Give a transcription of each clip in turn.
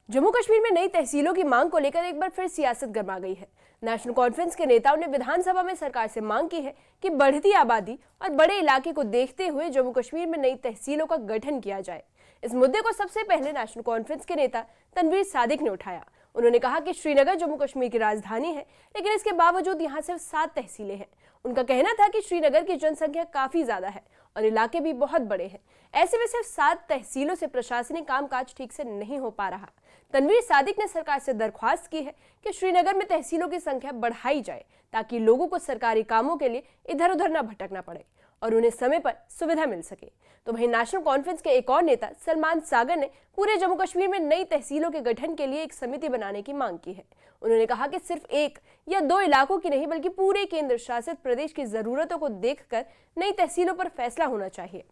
जम्मू कश्मीर में नई तहसीलों की मांग को लेकर एक बार फिर सियासत गर्मा गई है। नेशनल कॉन्फ्रेंस के नेताओं ने विधानसभा में सरकार से मांग की है कि बढ़ती आबादी और बड़े इलाके को देखते हुए जम्मू कश्मीर में नई तहसीलों का गठन किया जाए। इस मुद्दे को सबसे पहले नेशनल कॉन्फ्रेंस के नेता तनवीर सादिक ने उठाया। उन्होंने कहा कि श्रीनगर जम्मू कश्मीर की राजधानी है, लेकिन इसके बावजूद यहाँ सिर्फ 7 तहसीलें हैं। उनका कहना था कि श्रीनगर की जनसंख्या काफी ज्यादा है और इलाके भी बहुत बड़े हैं। ऐसे में सिर्फ 7 तहसीलों से प्रशासनिक कामकाज ठीक से नहीं हो पा रहा। तनवीर सादिक ने सरकार से दरख्वास्त की है कि श्रीनगर में तहसीलों की संख्या बढ़ाई जाए ताकि लोगों को सरकारी कामों के लिए इधर उधर न भटकना पड़े और उन्हें समय पर सुविधा मिल सके। तो वहीं नेशनल कॉन्फ्रेंस के एक और नेता सलमान सागर ने पूरे जम्मू कश्मीर में नई तहसीलों के गठन के लिए एक समिति बनाने की मांग की है। उन्होंने कहा कि सिर्फ 1 या 2 इलाकों की नहीं बल्कि पूरे केंद्र शासित प्रदेश की जरूरतों को देखकर नई तहसीलों पर फैसला होना चाहिए।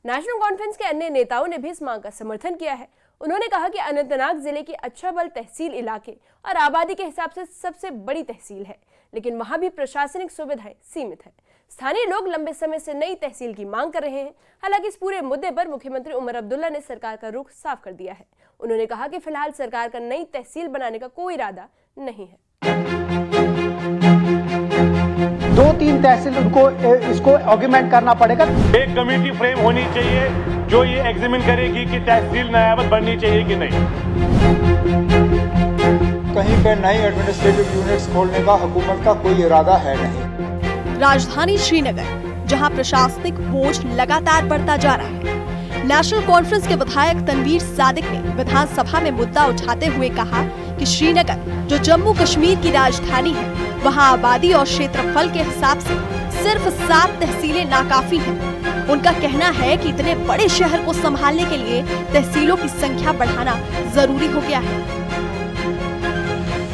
नेशनल कॉन्फ्रेंस के अन्य नेताओं ने भी इस मांग का समर्थन किया है। उन्होंने कहा कि अनंतनाग जिले की अच्छाबल तहसील इलाके और आबादी के हिसाब से सबसे बड़ी तहसील है, लेकिन वहां भी प्रशासनिक सुविधाएं सीमित है। स्थानीय लोग लंबे समय से नई तहसील की मांग कर रहे हैं। हालांकि इस पूरे मुद्दे पर मुख्यमंत्री उमर अब्दुल्ला ने सरकार का रुख साफ कर दिया है। उन्होंने कहा कि फिलहाल सरकार का नई तहसील बनाने का कोई इरादा नहीं है। 2-3 तहसील उनको इसको ऑग्यूमेंट करना पड़ेगा। एक कमेटी फ्रेम होनी चाहिए जो ये एग्जामिन करेगी कि तहसील नयाबत बननी चाहिए कि नहीं। कहीं पे नई एडमिनिस्ट्रेटिव यूनिट्स खोलने का हुकूमत का कोई इरादा है नहीं। राजधानी श्रीनगर, जहां प्रशासनिक बोझ लगातार बढ़ता जा रहा है। नेशनल कॉन्फ्रेंस के विधायक तनवीर सादिक ने विधानसभा में मुद्दा उठाते हुए कहा कि श्रीनगर जो जम्मू कश्मीर की राजधानी है, वहां आबादी और क्षेत्रफल के हिसाब से सिर्फ 7 तहसीलें नाकाफी हैं। उनका कहना है कि इतने बड़े शहर को संभालने के लिए तहसीलों की संख्या बढ़ाना जरूरी हो गया है।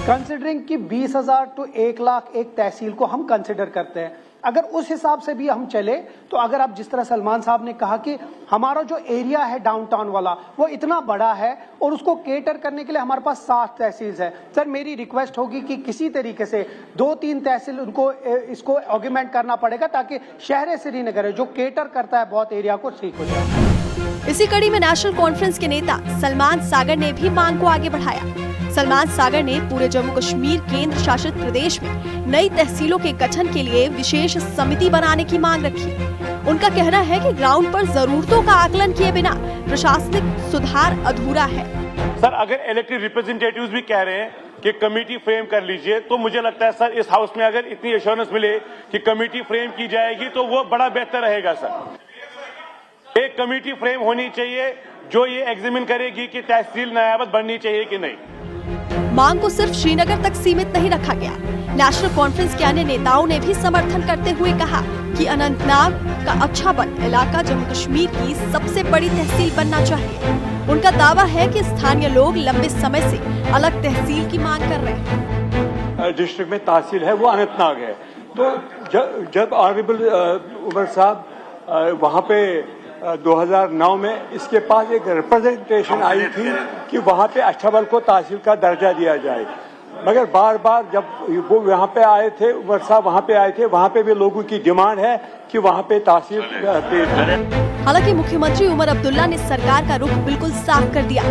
कंसिडरिंग कि 20,000 to 1 लाख एक तहसील को हम कंसिडर करते हैं, अगर उस हिसाब से भी हम चले तो अगर आप जिस तरह सलमान साहब ने कहा कि हमारा जो एरिया है डाउनटाउन वाला वो इतना बड़ा है और उसको केटर करने के लिए हमारे पास 7 तहसील है। सर, मेरी रिक्वेस्ट होगी कि किसी तरीके से 2-3 तहसील उनको इसको ऑग्यूमेंट करना पड़ेगा ताकि शहर श्रीनगर है जो केटर करता है बहुत एरिया को ठीक हो जाए। इसी कड़ी में नेशनल कॉन्फ्रेंस के नेता सलमान सागर ने भी मांग को आगे बढ़ाया। सलमान सागर ने पूरे जम्मू कश्मीर केंद्र शासित प्रदेश में नई तहसीलों के गठन के लिए विशेष समिति बनाने की मांग रखी। उनका कहना है कि ग्राउंड पर जरूरतों का आकलन किए बिना प्रशासनिक सुधार अधूरा है। सर, अगर इलेक्टेड रिप्रेजेंटेटिव्स भी कह रहे हैं कि कमेटी फ्रेम कर लीजिए, तो मुझे लगता है सर इस हाउस में अगर इतनी एश्योरेंस मिले कि कमेटी फ्रेम की जाएगी तो वो बड़ा बेहतर रहेगा। सर, एक कमेटी फ्रेम होनी चाहिए जो ये एग्जामिन करेगी कि तहसील नयाबत बननी चाहिए कि नहीं। मांग को सिर्फ श्रीनगर तक सीमित नहीं रखा गया। नेशनल कॉन्फ्रेंस के अन्य नेताओं ने भी समर्थन करते हुए कहा कि अनंतनाग का अच्छाबल इलाका जम्मू कश्मीर की सबसे बड़ी तहसील बनना चाहिए। उनका दावा है कि स्थानीय लोग लंबे समय से अलग तहसील की मांग कर रहे हैं। डिस्ट्रिक्ट में तहसील है वो अनंतनाग है, तो जब ऑनरेबल उमर साहब वहाँ पे 2009 में इसके पास एक रिप्रेजेंटेशन आई थी कि वहाँ पे अच्छाबल को तहसील का दर्जा दिया जाए, मगर बार बार जब वो यहाँ पे आए थे, उमर साहब वहाँ पे आए थे, वहाँ पे भी लोगों की डिमांड है कि वहाँ पे तहसील पेश करें। हालांकि मुख्यमंत्री उमर अब्दुल्ला ने सरकार का रुख बिल्कुल साफ कर दिया।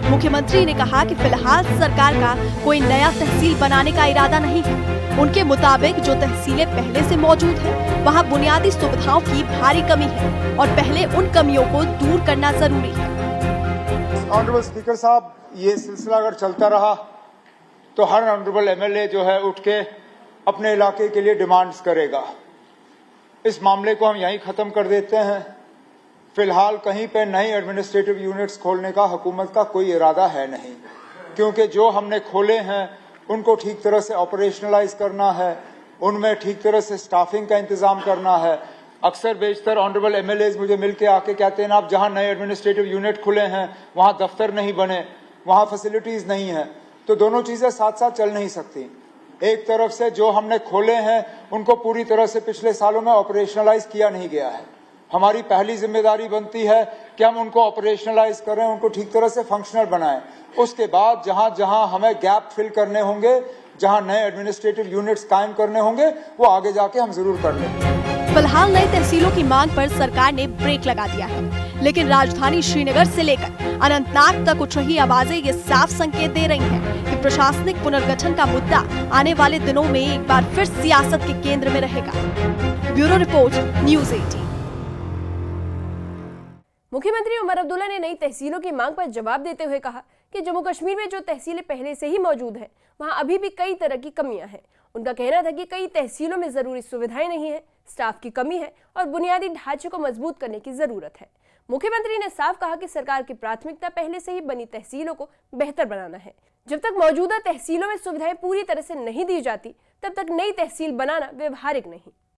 मुख्यमंत्री ने कहा कि फिलहाल सरकार का कोई नया तहसील बनाने का इरादा नहीं है। उनके मुताबिक जो तहसीलें पहले से मौजूद हैं, वहाँ बुनियादी सुविधाओं की भारी कमी है और पहले उन कमियों को दूर करना जरूरी है। ऑनरेबल स्पीकर साहब, ये सिलसिला अगर चलता रहा तो हर ऑनरेबल एमएलए जो है उठ के अपने इलाके के लिए डिमांड्स करेगा। इस मामले को हम यहीं खत्म कर देते हैं। फिलहाल कहीं पे नई एडमिनिस्ट्रेटिव यूनिट्स खोलने का हुकूमत का कोई इरादा है नहीं, क्योंकि जो हमने खोले हैं उनको ठीक तरह से ऑपरेशनलाइज करना है, उनमें ठीक तरह से स्टाफिंग का इंतजाम करना है। अक्सर बेशतर ऑनरेबल एमएलएज मुझे मिलके आके कहते हैं, आप जहां नए एडमिनिस्ट्रेटिव यूनिट खुले हैं वहां दफ्तर नहीं बने, वहां फैसिलिटीज नहीं है, तो दोनों चीजें साथ साथ चल नहीं सकती। एक तरफ से जो हमने खोले हैं उनको पूरी तरह से पिछले सालों में ऑपरेशनलाइज किया नहीं गया है। हमारी पहली जिम्मेदारी बनती है कि हम उनको ऑपरेशनलाइज करें, उनको ठीक तरह से फंक्शनल बनाएं। उसके बाद जहां जहां हमें गैप फिल करने होंगे, जहां नए एडमिनिस्ट्रेटिव यूनिट्स कायम करने होंगे, वो आगे जाके हम जरूर कर लेंगे। फिलहाल नई तहसीलों की मांग पर सरकार ने ब्रेक लगा दिया है। लेकिन राजधानी श्रीनगर से लेकर अनंतनाग तक उठ रही आवाजें ये साफ संकेत दे रही हैं कि प्रशासनिक पुनर्गठन का मुद्दा आने वाले दिनों में एक बार फिर सियासत के केंद्र में रहेगा। Bureau report, news 18। मुख्यमंत्री उमर अब्दुल्ला ने नई तहसीलों की मांग पर जवाब देते हुए कहा कि जम्मू कश्मीर में जो तहसीलें पहले से ही मौजूद हैं, वहां अभी भी कई तरह की कमियां हैं। उनका कहना था कि कई तहसीलों में जरूरी सुविधाएं नहीं है, स्टाफ की कमी है और बुनियादी ढांचे को मजबूत करने की जरूरत है। मुख्यमंत्री ने साफ कहा कि सरकार की प्राथमिकता पहले से ही बनी तहसीलों को बेहतर बनाना है। जब तक मौजूदा तहसीलों में सुविधाएं पूरी तरह से नहीं दी जाती, तब तक नई तहसील बनाना व्यवहारिक नहीं।